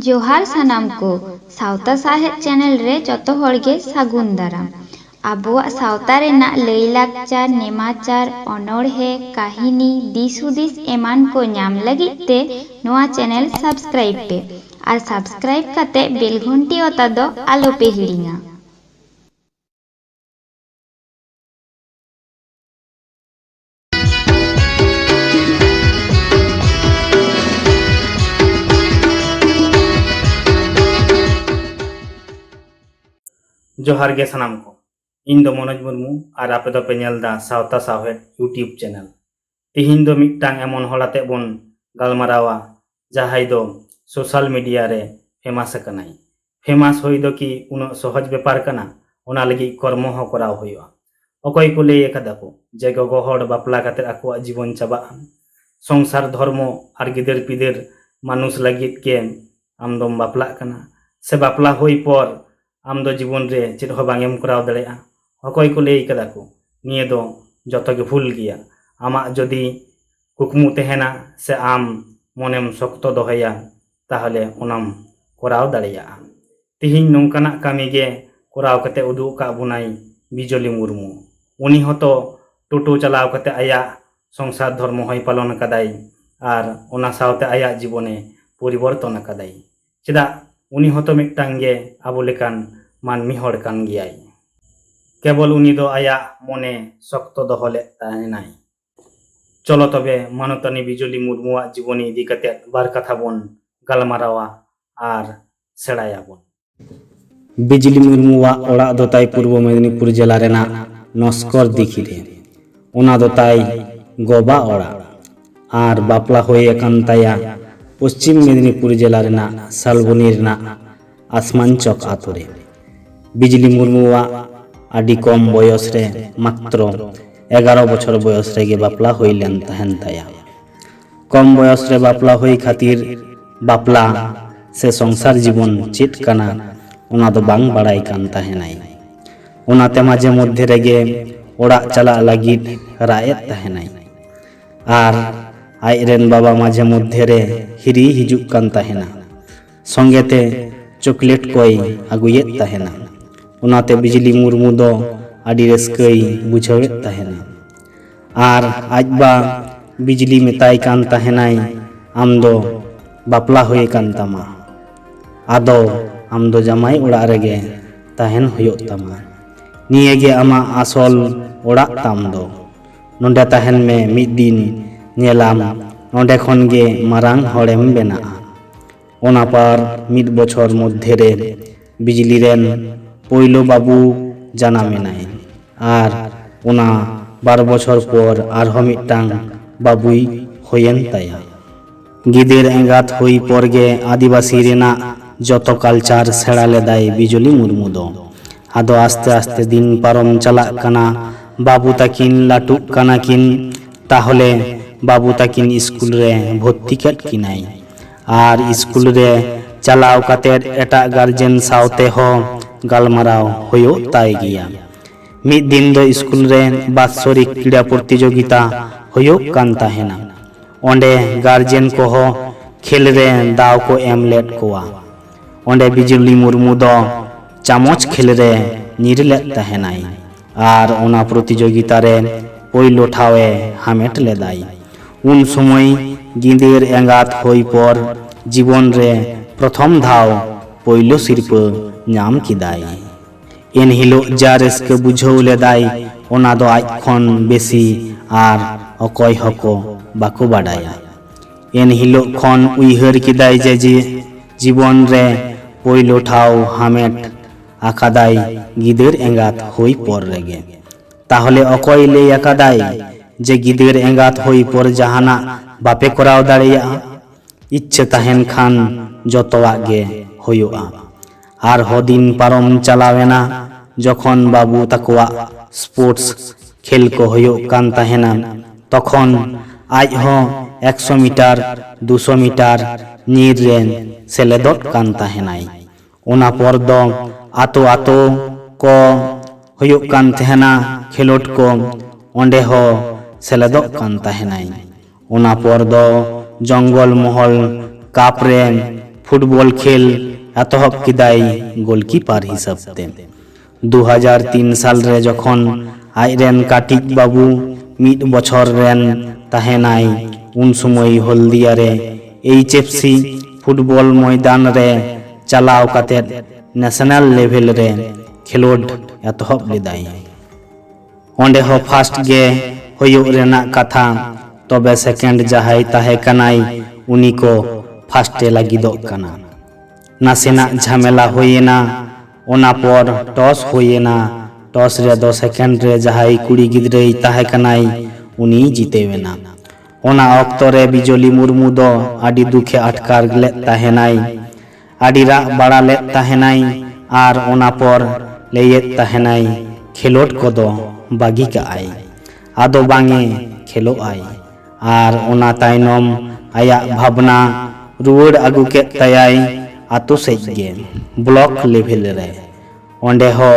जोहार सानाम को सावता साहेब चैनल रे जतो होड़गे सागुन दाराम आबुआ सावता रेना लैलाकचार नेमाचार अनोड़हे काहिनी दिसहुदिस एमान को नाम लगित ते नोआ चैनल सब्सक्राइब पे और सब्सक्राइब कते बेल घंटी ओता दो आलो पे हिड़िंगा। जोहार गे सानाम को इन दो मनोज मुर्मू और आपे दो पे नेलदा सावता साहेब यूट्यूब चैनल तिहिन दो मिट्टांग एमन हलाते बन गालमारावा जहाई दो सोशल मीडिया रे फेमस कनाई फेमस होई दो कि उन सहज बेपार कना ओना लगी कर्म हो कराव होइवा अकय को लई एकदा को जे गगो हड़ बापला काते आको जीवन चाबा संसार धर्म और गिदर पिदर मानुष लगित के आम दम बापला कना से बापला होई पर आम दो जीवन रे चेद हो बांगेम कराव दड़ेया अकय को लई कदा को निये दो जतो गे भूल गिया आमा जदि कुकमु तेहेना से आम मनेम शक्तो दोहया ताहले ओनाम कराव दड़ेया तिहिन नोंकाना कामी गे कराव कते उदुग का बुनाई बिजली मुर्मू उनी हतो टोटो चलाव कते आया संसार धर्म होय पालन कदाई आर ओना सावते आया जीवने परिवर्तन कदाई चेदा उनी हतो मिट्टांगे आबो लेकान मानमी हड़ कान गियाई केवल उनी दो आया मने शक्तो दोहले ताहेनाई। चलो तबे मानतानी बिजली मुर्मुआ जीवनी इदी कते बार कथा बोन गालमारावा आर सेड़ाया बोन। बिजली मुर्मुआ ओड़ा दो ताई पूर्व मेदिनीपुर जिला रेना नस्कर दिखी रे ओना दो ताई गोबा ओड़ा आर बापला होय कान ताया पश्चिम मेदिनीपुर जिला रेना सालबनी रेना आसमान चौक आतो रे बिजली मुर्मुआ आदि कम बयस रे मात्र 11 बछर बयस रे गे बापला होई लेन तहन ताया कम बयस रे बापला होई खातिर बापला से संसार जीवन चेत काना ओना दो बांग बाड़ाई कान तहनाई ओनाते माझे मध्य रेगे ओड़ा चला लागिद रायत तहनाई आर आइरेन बाबा माझे मध्य रे हिरी हिजुक कान तहना संगेते चॉकलेट कोई आगुयेत तहना ओनाते बिजली मुर्मू दो आदि रस्कई बुझावेत तहना आर आजबा बिजली मेताई कान तहनाई आम दो बापला होय कान तामा आदो आम दो जमाई ओड़ा रेगे तहन होयोग तामा निये गे आमा आसल ओड़ा ताम दो नोंडे तहन में मिद दिन नेलाम नोंडे खन गे मारांग हड़ेम बेना ओना पार मिद बछर मध्य रे बिजली रेन पयलो बाबू जानामेनाय आर ओना 12 बछर पर आरहो मिट्टांग बाबुई होयेन ताया गिदेर एंगात होई पर गे आदिवासी रेना जतो कल्चार सेड़ा लेदाय बिजली मुर्मू दो आदो आस्ते आस्ते दिन पारम चला काना बाबू ताकिन लाटुक काना किन ताहले बाबू ताकिन स्कूल रे भर्ती केट किनाई आर स्कूल रे चलाव कातेर एटा गार्जेन सावते हो गालमाराव होयो ताई गिया मिद दिन दो स्कूल रे बात्सरिक क्रीड़ा प्रतियोगिता होयो कान ताहेना ओंडे गार्जेन को हो खेल रे दाव को एम लेट कोआ ओंडे बिजली मुर्मू दो चामच खेल रे निरलेट ताहेनाई आर ओना प्रतियोगिता रे पयलो ठावे हामेट लेदाई उन समय गिंदेर एंगात होई पर जीवन रे प्रथम धाव पयलो सिरपा नाम किदाई एन हिलो जा रस्के बुझाव लेदाई ओना दो आज खन बेसी आर अकय हको बाको बाडाया एन हिलो खन उइहर किदाई जे जीवन रे पयलो ठाव हामेट आकादाई गिदेर एंगात होई पर रेगे ताहले अकय लई आकादाई जे गिदेर एंगात होई पर जहाना बापे कराव दाड़ेया इच्छे तहन खान जतोआ गे होयोआ आर हो दिन पारम चलावेना जखन बाबू ताकुआ स्पोर्ट्स खेल को होयो कान तहना तखन आज हो 100 मीटर 200 मीटर नीर रेन सेलेदत कान तहनाई ओना पर दो आतो आतो को होयो कान तहना खेलोट को ओंडे हो सेलेदत कान तहनाई ओना पर दो जंगल महल काप रेन फुटबॉल खेल एतहब किदाई गोलकीपार हिसाब ते 2003 साल रे जखन आइरेन काटिक बाबू मिड बछर रेन ताहेनाई उन समय हल्दिया रे HFC फुटबॉल मैदान रे चलाव काते नेशनल लेवल रे खेलोड एतहब लेदाई ओंडे हो फास्ट गे होयो रेना कथा तबे सेकेंड जहाई ताहे कनाई उनी को फास्टे लागिदो कना नासेना झमेला होयेना ओना पर टॉस होयेना टॉस रे 2 सेकेंड रे जहाई कुड़ी गिद्रे ताहे कनाई उनी जीतेवेना ओना ऑक्तो रे बिजली मुर्मू दो आडी दुखे अटकार ले ताहेनाई आडी रा बड़ा ले ताहेनाई आर ओना पर लेये ताहेनाई खेलोट को दो बागी का आई आदो बांगे खेलो आई आर ओना ताइनम आया भावना रुवड़ आगु के तयाई आतो सेगे ब्लॉक लेवल रे ओंडे हो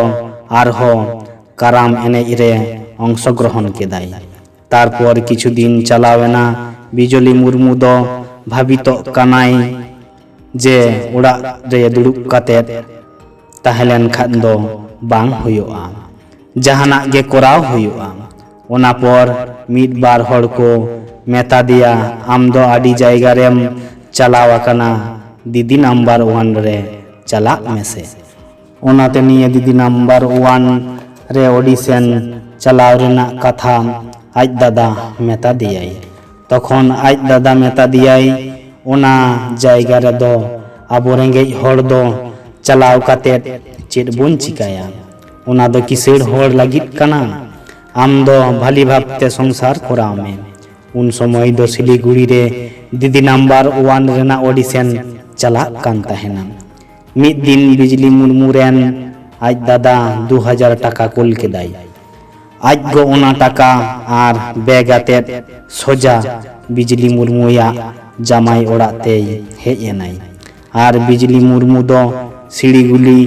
आर हो काराम एनेज रे अंशग्रहण केदाई तारपर किछु दिन चलावेना बिजली मुर्मू दो भाबितो कानाई जे उड़ा रे दुड़ुब काते ताहेलेन खान दो बांग हुयुआ जहाना गे कोराव हुयुआ ओना पर मिड बार हड़ को मेता दिया आम दो आडी जायगा रेम चलावा कना दीदी नंबर 1 रे चला मेसे ओनाते निये दीदी नंबर 1 रे ऑडिशन चलाव रेना कथा आज दादा मेता दियाई तखन आज दादा मेता दियाई ओना जायगा रे दो आबो रेंगे हड़ दो चलाव काते चेड बोन चिकाया ओना दो किसेड़ हड़ लागित कना आम दो भाली भाबते संसार कराव में उन समय दो सिलीगुड़ी रे दीदी नंबर 1 रेना ऑडिशन चला कान ताहेना मिद दिन बिजली मुर्मू रेन आज दादा 2000 टाका कुल केदाई आज गो ओना टाका आर बैग आते सोजा बिजली मुर्मुया जामाई ओड़ाते हेज एनाई आर बिजली मुर्मू दो सिलीगुड़ी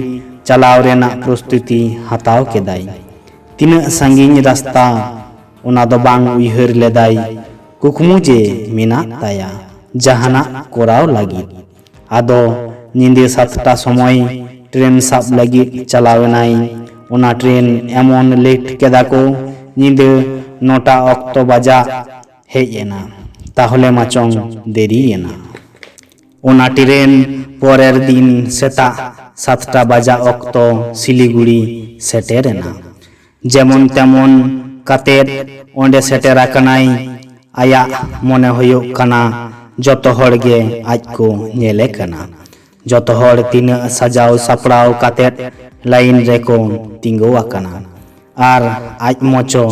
चलाव रेना प्रस्तुति हताव केदाई तीना संगीन रास्ता ओना दो बांग उइहर लेदाई कुकमु जे मेना ताया जहाना कोराव लगी आदो निंदे 7टा समय ट्रेन साब लगी चलावेनाई ओना ट्रेन एमन लेट केदा को निंदे 9टा अक्तो बाजा हेज एना ताहले माचंग देरी एना ओना ट्रेन परेर दिन सेता 7टा बाजा अक्तो सिलीगुड़ी सेटेरेना जेमन तेमन कातेर ओंडे सेटेरा कनाई आया मने होयो कना जतो हड़ गे आज को नेले कना जतो हड़ तीन सजाव सपड़ाव काते लाइन रे को तिंगो आकना आर आज मोचो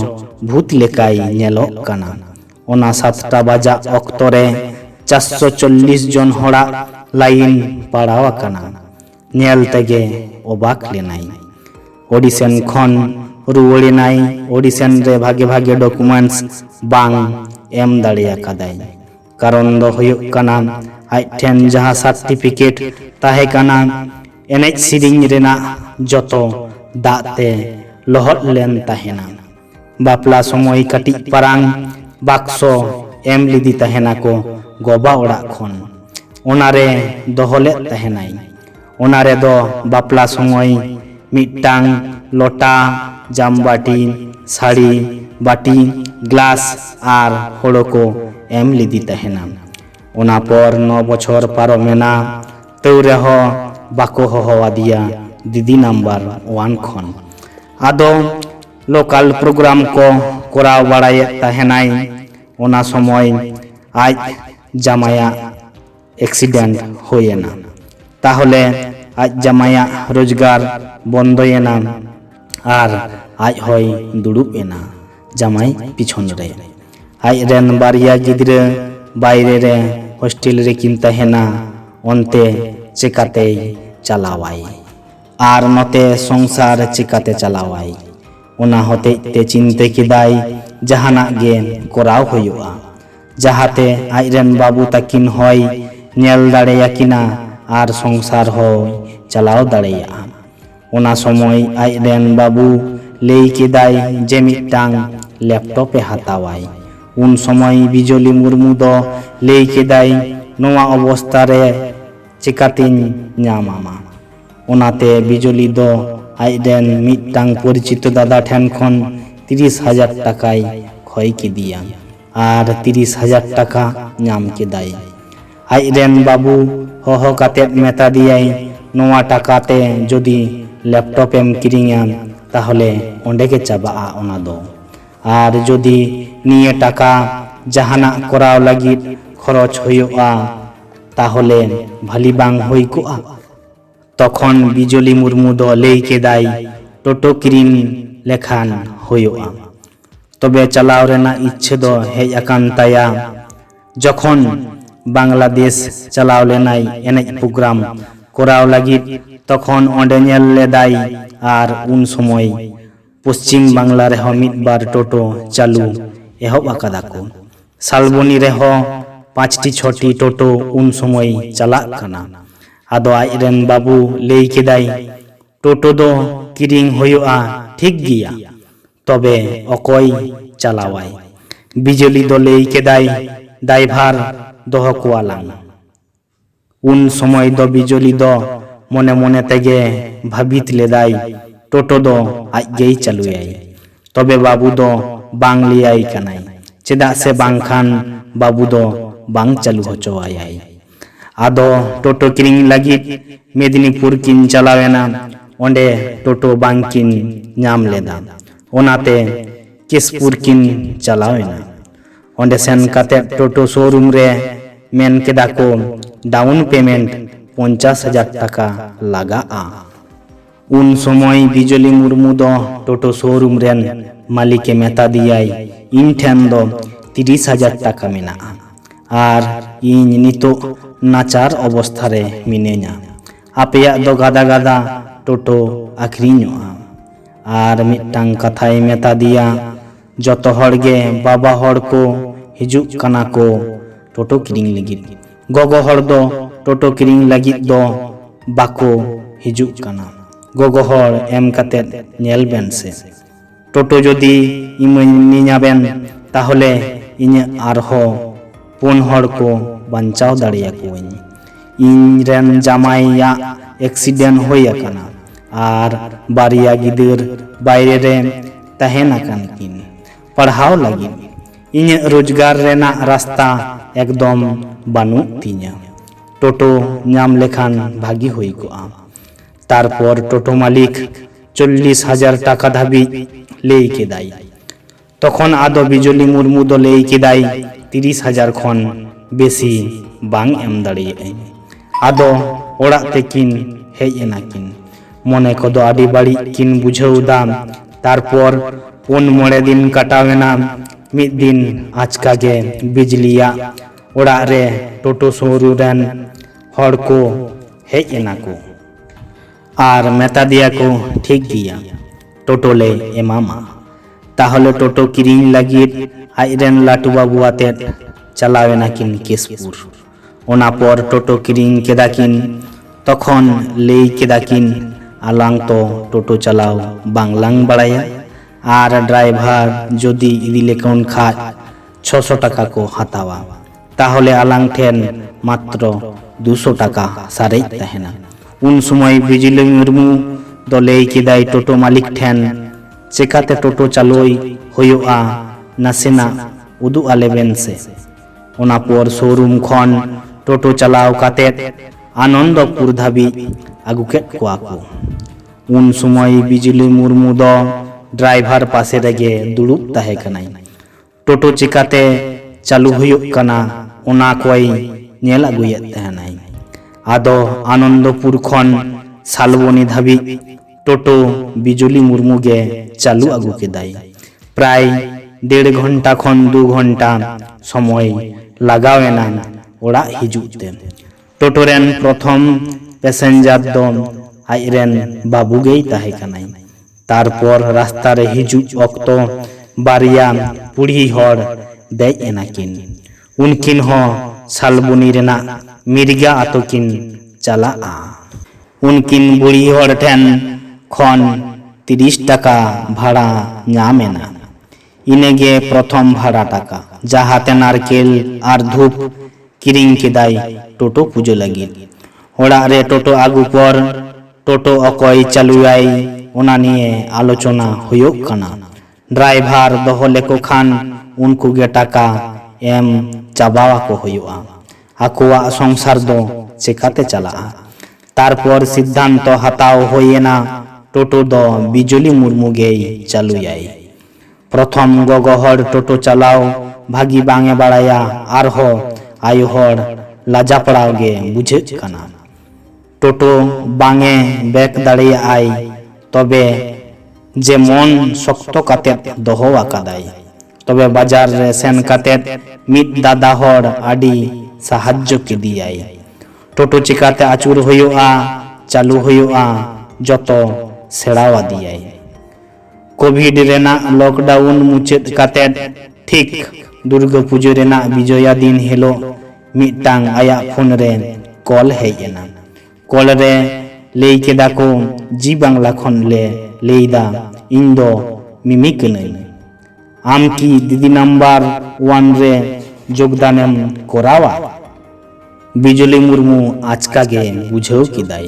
भूत लेकाई नेलो कना ओना 7टा बाजा अक्तो रे 440 जन हड़ा लाइन पड़ाव कना नेल तेगे ओबाक लेनाई ऑडिशन खन रुवड़ेनाई ऑडिशन रे भागे भागे डॉक्यूमेंट्स बांग एम दाड़िया कदाई कारण दो हुयुक कना आज ठेन जहां सर्टिफिकेट ताहे कना एनेज सिरिंग रेना जतो दाते लहट लेन ताहेना बापला समय कटी पारांग बाक्सो एम लिदी ताहेना को गोबा ओड़ा खन ओनारे दोहले ताहेनाई ओनारे दो बापला समय मिटांग लोटा जामबाटी साड़ी बाटी ग्लास आर होड़ो को एम लिदी तहेना ओना पर 9 बछर पारमेना तौ रेहो बाको होवादिया दीदी नंबर 1 खन आदो लोकल प्रोग्राम को कोराव बाड़ाय तहेनाई ओना समय आज जामाया एक्सीडेंट होयेना ताहले आज जामाया रोजगार बंदयेना आर आज होय दुड़ुब एना जामाई पिछन रे आज रेन बारिया गिद्रे बायरे रे हॉस्टेल रे किन तहेना ओनते चिकाते चलावाई आर नते संसार चिकाते चलावाई ओना होते ते चिंते किदाई जहाना गे कोराव होयुआ जहाते आज रेन बाबू ताकिन होय नेल दाड़ेया किना आर संसार होय चलाव दाड़ेया ओना समय आज रेन बाबू लेई केदाई जे मिटांग लैपटॉप ए हतावाई उन समय बिजली मुर्मू दो लेई केदाई नोआ अवस्था रे चिकातिन ᱧᱟᱢᱟᱢᱟ। ओनाते बिजली दो आइडेन मिट्टांग परिचित दादा ठेन खन 30,000 टाकाय खय किदिया आर 30,000 टाका ᱧᱟᱢ केदाय। आइडेन बाबू होहो कातेत मेता दियाय नोवा टाकाते जदि लैपटॉप एम किरिङा ताहले ओंडे के चाबाआ ओना दो आर जदि निये टाका जहाना कराव लागिद खरच हुयुआ ताहले भाली बांग हुई कोआ। तखन बिजली मुर्मू दो लई केदाय टोटो किरिङ लेखान हुयुआ। तबे चलाव रेना इच्छे दो हेज आकान ताया जखन बांग्लादेश चलाव लेनाय एनेज प्रोग्राम कराव लागिद तखन ओंडे नेल लेदाय आर उन समय पश्चिम बांग्ला रेहो मिद बार टोटो चालू एहब आकादाको। सालबनी रेहो 5टी 6टी टोटो उन समय चलाक काना। आदो आइरेन बाबू लई केदाय टोटो दो किरिङ हुयुआ ठीक गिया तबे अकय चालावाय। बिजली दो लई केदाय दायभार दोहो कोवालां। उन समय दो बिजली दो मने मने तेगे भाबित लेदाय टोटो दो आजगेई चालुयाय। तबे बाबू दो बांग लियाय कानाय चेदा से बांगखान बाबू दो बांग चालू होचोवायाय। आदो टोटो किरिङ लागिद मेदिनीपुर किन चलावेना ओंडे टोटो बांग किन ᱧᱟᱢ लेदा ओनाते केसपुर किन चलावेना। ओंडे सेन काते टोटो शोरूम रे मेन केदा को डाउन पेमेंट 50,000 टाका लागाआ। उन समय बिजली मुर्मू दो टोटो शोरूम रेन मालिके मेता दियाय इन ठेन दो 30,000 टाका मेनाआ आर इन नितो नाचार अवस्था रे मिनेना। आपेया दो गादा गादा टोटो आखरिñoa आर मिट्टांग कथाय मेता दिया जतो हड़गे बाबा हड़ को हिजुक काना को टोटो किरिङ लागिद। गोगो हड़ दो टोटो किरिङ लागिद दो बाको हिजुक काना। गोगो हड़ एम कातेद नेल बेन से टोटो जदि इमानिñaबेन ताहले इᱧ आरहो 4 हड़ को बांचाव दाड़ेयाकोवኝ। इñ रेन जामाइया एक्सीडेंट होय आकाना आर बारिया गिदर बायरे रे तहेन आकान किन पढ़ाव लागिद। इñ रोजगार रेना रास्ता एकदम बानुक तिña। टोटो ᱧाम लेखान भागी हुई कोआ। तारपर टोटो मालिक 40,000 टाका धाबी लई केदाय। तखन आदो बिजली मुर्मू दो लई केदाय 30,000 खन बेसी बांग एम दाड़ेयाय। आदो ओड़ाग तेकिन हेज एनाकिन मने कोदो आडी बाड़ी किन बुझाउदा। तारपर 4-5 दिन काटावेना मिद दिन आचकागे बिजलिया ओड़ाग रे टोटो शोरूम रेन हड़ को हेज एनाको आर मेता दिया को ठीक गिया टोटो ले एमामा। ताहले टोटो किरिङ लागिद आइरेन लाटू बाबू आतेद चलावेना किन केसपुर। ओना पर टोटो किरिङ केदाकिन तखन लई केदाकिन आलांग तो टोटो चलाव बांगलांग बाड़ाया आर ड्राइवर जदि इदिले कोन खा 600 टाका को हातावा ताहले आलांग ठेन मात्र 200 टाका सारेज तहेना। उन समय बिजली मुर्मू दो लई केदाय टोटो मालिक ठेन चेकाते टोटो चालुय हुयुआ नासेना उदुग आलेबेन से। ओना पर शोरूम खन टोटो चलाव कातेद आनंदपुर धाबी आगु केद कोआ को। उन समय बिजली मुर्मू दो ड्राइवर पासे रेगे दुड़ुब ताहे कनाय। टोटो चिकाते चालू हुयुग काना ओना कोय नेल आगुयेद तहेनाय। आदो आनंदपुर खन सालबनी धाबी टोटो बिजली मुर्मू गे चालू आगु केदाय। प्राय 1.5 घंटा खन 2 घंटा समय लागावेना ओड़ाग हिजुते। टोटो रेन प्रथम पैसेंजर दो आइरेन बाबू गेई ताहे कानाय। तारपर रास्ता रे हिजुक अक्तो बारिया पुड़ी हड़ देज एनाकिन। उनकिन हो सालबनी रेना मिर्गा आतो किन चलाआ। उनकिन बुढ़ी हड़ ठेन खन 30 टाका भाड़ा ᱧᱟᱢᱮᱱᱟ। इनेगे प्रथम भाड़ा टाका जहाते नारकेल आर धूप किरिङ केदाय टोटो पुजो लागिद। ᱚᱲᱟᱜ ᱨᱮ ᱴᱳᱴᱳ ᱟᱹᱜᱩ ᱯᱚᱨ ᱴᱳᱴᱳ ᱚᱠᱚᱭ ᱪᱟᱹᱞᱩᱭᱟᱭ ᱚᱱᱟ ニᱭᱮ ᱟᱞᱳᱪᱚᱱᱟ ᱦᱩᱭᱩᱜ ᱠᱟᱱᱟ। ᱰᱨᱟᱭᱵᱷᱟᱨ ᱫᱚᱦᱚ ᱞᱮᱠᱚ ᱠᱷᱟᱱ ᱩᱱᱠᱩ ᱜᱮ ᱴᱟᱠᱟ ᱮᱢ ᱪᱟᱵᱟᱣᱟᱠᱚ ᱦᱩᱭᱩᱜᱼᱟ। ᱟᱠᱚᱣᱟᱜ ᱥᱚᱝᱥᱟᱨ ᱫᱚ ᱪᱮᱠᱟᱛᱮ ᱪᱟᱞᱟᱜᱼᱟ? ᱛᱟᱨᱯᱚᱨ ᱥᱤᱫᱽᱫᱷᱟᱱᱛᱚ ᱦᱟᱛᱟᱣ ᱦᱩᱭᱮᱱᱟ ᱴᱳᱴᱳ ᱫᱚ ᱵᱤᱡᱚᱞᱤ ᱢᱩᱨᱢᱩ ᱜᱮᱭ ᱪᱟᱹᱞᱩᱭᱟᱭ। ᱯᱨᱚᱛᱷᱚᱢ ᱜᱚᱜᱚ ᱦᱚᱲ ᱴᱳᱴᱳ ᱪᱟᱞᱟᱣ ᱵᱷᱟᱹᱜᱤ ᱵᱟᱝ ᱮ ᱵᱟᱲᱟᱭᱟ ᱟᱨᱦᱚᱸ ᱟᱭᱳ ᱦᱚᱲ ᱞᱟᱡᱟᱯᱟᱲᱟᱣ ᱜᱮ ᱵᱩᱡᱷᱟᱹᱜ ᱠᱟᱱᱟ। ᱴᱳᱴᱳ ᱵᱟᱝ ᱮ ᱵᱮᱠ ᱫᱟᱲᱮᱭᱟᱜᱼᱟᱭ ᱛᱚᱵᱮ ᱡᱮᱢᱚᱱ ᱥᱚᱠᱛᱚ ᱠᱟᱛᱮᱫ ᱫᱚᱦᱚ ᱟᱠᱟᱫᱟᱭ। ᱛᱚᱵᱮ ᱵᱟᱡᱟᱨ ᱨᱮ ᱥᱮᱱ ᱠᱟᱛᱮᱫ ᱢᱤᱫ ᱫᱟᱫᱟ ᱦᱚᱲ ᱟᱹᱰᱤ ᱥᱟᱦᱟᱡᱽᱡᱚ ᱠᱮᱫᱮᱭᱟᱭ। ᱴᱳᱴᱳ ᱪᱤᱠᱟᱛᱮ ᱟᱹᱪᱩᱨ ᱦᱩᱭᱩᱜᱼᱟ ᱪᱟᱹᱞᱩ ᱦᱩᱭᱩᱜᱼᱟ ᱡᱚᱛᱚ ᱥᱮᱬᱟᱣᱟᱫᱮᱭᱟᱭ। ᱠᱳᱵᱷᱤᱰ ᱨᱮᱱᱟᱜ ᱞᱚᱠᱰᱟᱣᱩᱱ ᱢᱩᱪᱟᱹᱫ ᱠᱟᱛᱮᱫ ᱴᱷᱤᱠ ᱫᱩᱨᱜᱟᱹ ᱯᱩᱡᱟᱹ ᱨᱮᱱᱟᱜ ᱵᱤᱡᱚᱭᱟ ᱫᱤᱱ ᱦᱤᱞᱳᱜ ᱢᱤᱫᱴᱟᱝ ᱟᱭᱟᱜ ᱯᱷᱳᱱ ᱨᱮ ᱠᱚᱞ ᱦᱮᱡ ᱮᱱᱟ। ᱠᱚᱞ ᱨᱮ ᱞᱟᱹᱭ ᱠᱮᱫᱟ ᱠᱚ ᱡᱤ ᱵᱟᱝᱞᱟ ᱠᱷᱚᱱ ᱞᱮ ᱞᱟᱹᱭᱫᱟ ᱤᱧ ᱫᱚ ᱢᱤᱢᱤ ᱠᱟᱹᱱᱟᱹᱧ। ᱟᱢ ᱠᱤ ᱫᱤᱫᱤ ᱱᱟম্ᱵᱟᱨ 1 ᱨᱮ ᱡᱳᱜᱽᱫᱟᱱᱮᱢ ᱠᱚᱨᱟᱣᱟ? ᱵᱤᱡᱚᱞᱤ ᱢᱩᱨᱢᱩ ᱟᱪᱠᱟ ᱜᱮ ᱵᱩᱡᱷᱟᱹᱣ ᱠᱮᱫᱟᱭ।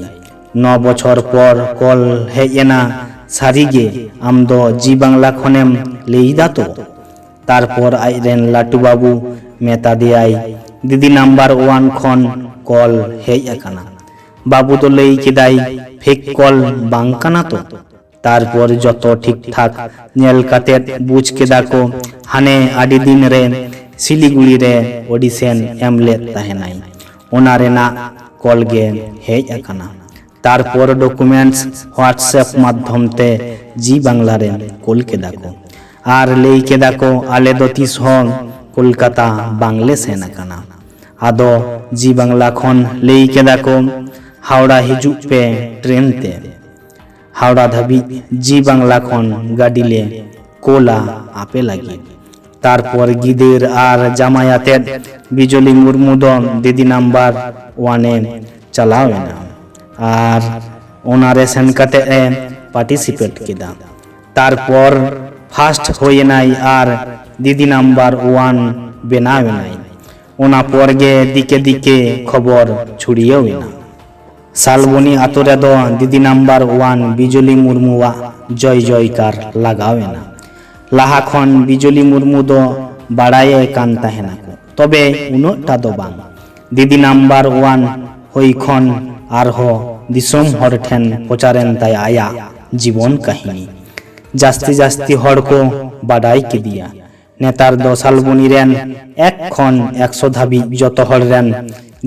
9 ᱵᱚᱪᱷᱚᱨ ᱯᱚᱨ ᱠᱚᱞ ᱦᱮᱡ ᱮᱱᱟ ᱥᱟᱹᱨᱤᱜᱮ ᱟᱢ ᱫᱚ ᱡᱤ ᱵᱟᱝᱞᱟ ᱠᱷᱚᱱᱮᱢ ᱞᱟᱹᱭᱫᱟ ᱛᱚ? ᱛᱟᱨᱯᱚᱨ ᱟᱡᱨᱮᱱ ᱞᱟᱹᱴᱩ ᱵᱟᱹᱵᱩ ᱢᱮᱛᱟ ᱫᱮᱭᱟᱭ ᱫᱤᱫᱤ ᱱᱟম্ᱵᱟᱨ 1 ᱠᱷᱚᱱ ᱠᱚᱞ ᱦᱮᱡ ᱟᱠᱟᱱᱟ। ᱵᱟᱹᱵᱩ ᱫᱚ ᱞᱟᱹᱭ ᱠᱮᱫᱟᱭ ᱯᱷᱮᱠ ᱠᱚᱞ ᱵᱟᱝ ᱠᱟᱱᱟ ᱛᱚ? ᱛᱟᱨᱯᱚᱨ ᱡᱚᱛᱚ ᱴᱷᱤᱠ ᱴᱷᱟᱠ ᱧᱮᱞ ᱠᱟᱛᱮᱫ ᱵᱩᱡ ᱠᱮᱫᱟ ᱠᱚ ᱦᱟᱱᱮ ᱟᱹᱰᱤ ᱫᱤᱱ ᱨᱮ ᱥᱤᱞᱤᱜᱩᱲᱤ ᱨᱮ ᱚᱰᱤᱥᱮᱱ ᱮᱢ led ᱛᱟᱦᱮᱱᱟᱭ ᱚᱱᱟ ᱨᱮᱱᱟᱜ ᱠᱚᱞ ᱜᱮ ᱦᱮᱡ ᱟᱠᱟᱱᱟ। ᱛᱟᱨᱯᱚᱨ ᱰᱚᱠᱩᱢᱮᱱᱴᱥ ᱦᱳᱣᱟᱴᱥᱮᱯ ᱢᱟᱫᱽᱫᱷᱚᱢ ᱛᱮ ᱡᱤ ᱵᱟᱝᱞᱟ ᱨᱮ ᱠᱳᱞ ᱠᱮᱫᱟ ᱠᱚ ᱟᱨ ᱞᱟᱹᱭ ᱠᱮᱫᱟ ᱠᱚ ᱟᱞᱮ ᱫᱚ ᱛᱤᱥ ᱦᱚᱸ ᱠᱳᱞᱠᱟᱛᱟ ᱵᱟᱝᱞᱮ ᱥᱮᱱ ᱟᱠᱟᱱᱟ। ᱟᱫᱚ ᱡᱤ ᱵᱟᱝᱞᱟ ᱠᱷᱚᱱ ᱞᱟᱹᱭ ᱠᱮᱫᱟ ᱠᱚ ᱦᱟᱣᱲᱟ ᱦᱤᱡᱩᱜ ᱯᱮ ᱴᱨᱮᱱ ᱛᱮ। ᱦᱟᱣᱲᱟ ᱫᱷᱟᱹᱵᱤᱡ ᱡᱤ ᱵᱟᱝᱞᱟ ᱠᱷᱚᱱ ᱜᱟᱹᱰᱤ ᱞᱮ ᱠᱳᱞᱟ ᱟᱯᱮ ᱞᱟᱹᱜᱤᱫ। ᱛᱟᱨᱯᱚᱨ ᱜᱤᱫᱟᱹᱨ ᱟᱨ ᱡᱟᱢᱟᱭ ᱟᱛᱮᱫ ᱵᱤᱡᱚᱞᱤ ᱢᱩᱨᱢᱩ ᱫᱚ ᱫᱤᱫᱤ ᱱᱟম্ᱵᱟᱨ 1 ᱮ ᱪᱟᱞᱟᱣ ᱮᱱᱟ ᱟᱨ ᱚᱱᱟᱨᱮ ᱥᱮᱱ ᱠᱟᱛᱮᱫ ᱮ ᱯᱟর্টিসিপেট ᱠᱮᱫᱟ। ᱛᱟᱨᱯᱚᱨ ᱯᱷᱟᱥᱴ ᱦᱩᱭᱮᱱᱟᱭ ᱟᱨ ᱫᱤᱫᱤ ᱱᱟম্ᱵᱟর 1 ᱵᱮᱱᱟᱣ ᱮᱱᱟᱭ। ᱚᱱᱟ ᱯᱚᱨ ᱜᱮ ᱫᱤকে ᱫᱤকে খবর ছড়িয়েও এনা। শালবনী আতো রেদো দিদি নাম্বার 1 বিজলি মুর্মুয়াগ জয় জয়কার লাগাও এনা। লাহা খন বিজলি মুর্মু দো বাড়ায়ে কান তাহেনা কো তবে উনোটা দো বাং। দিদি নাম্বার 1 হই খন আরহো দিসম হর ঠেন প্রচারেন তাই আয়া জীবন কাহিনী। জাস্তি জাস্তি হড় কো বাড়াই কেদিয়া। নেতার দো শালবনী রেন 1 খন 100 ধাবি যত হড় রেন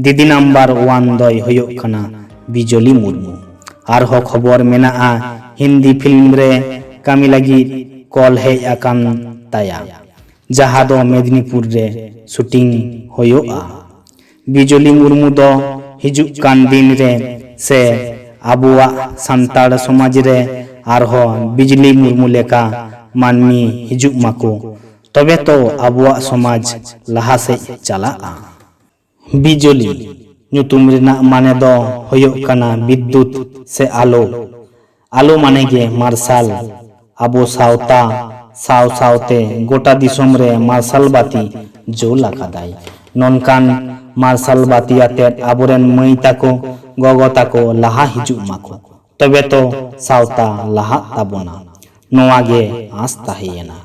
দিদি নাম্বার 1 দয় হইওক কানা বিজলি মুর্মু। আরহো খবর মেনাআ হিন্দি ফিল্ম রে কামি লাগি কল হেজ আকান তায়া যাহা দো মেদিনীপুর রে শুটিং হইওগᱼᱟ। বিজলি মুর্মু দো হিজুক কান দিন রে সে আবুয়াগ সান্তাড় সমাজ রে আরহো বিজলি মুর্মু লেকা মানমি হিজুক মাকো তবে তো আবুয়াগ সমাজ লাহা সেজ চালাগᱼᱟ। বিজলি nyutum renak mane do hoyok kana biddut se alo। alo mane ge marsal। abo sawta saw sawte gota disom re marsal bati jol akaday। nonkan marsal bati atet aboren mai tako gogo tako laha hijuk mako tobe to sawta laha tabona noa ge aas tahiyena।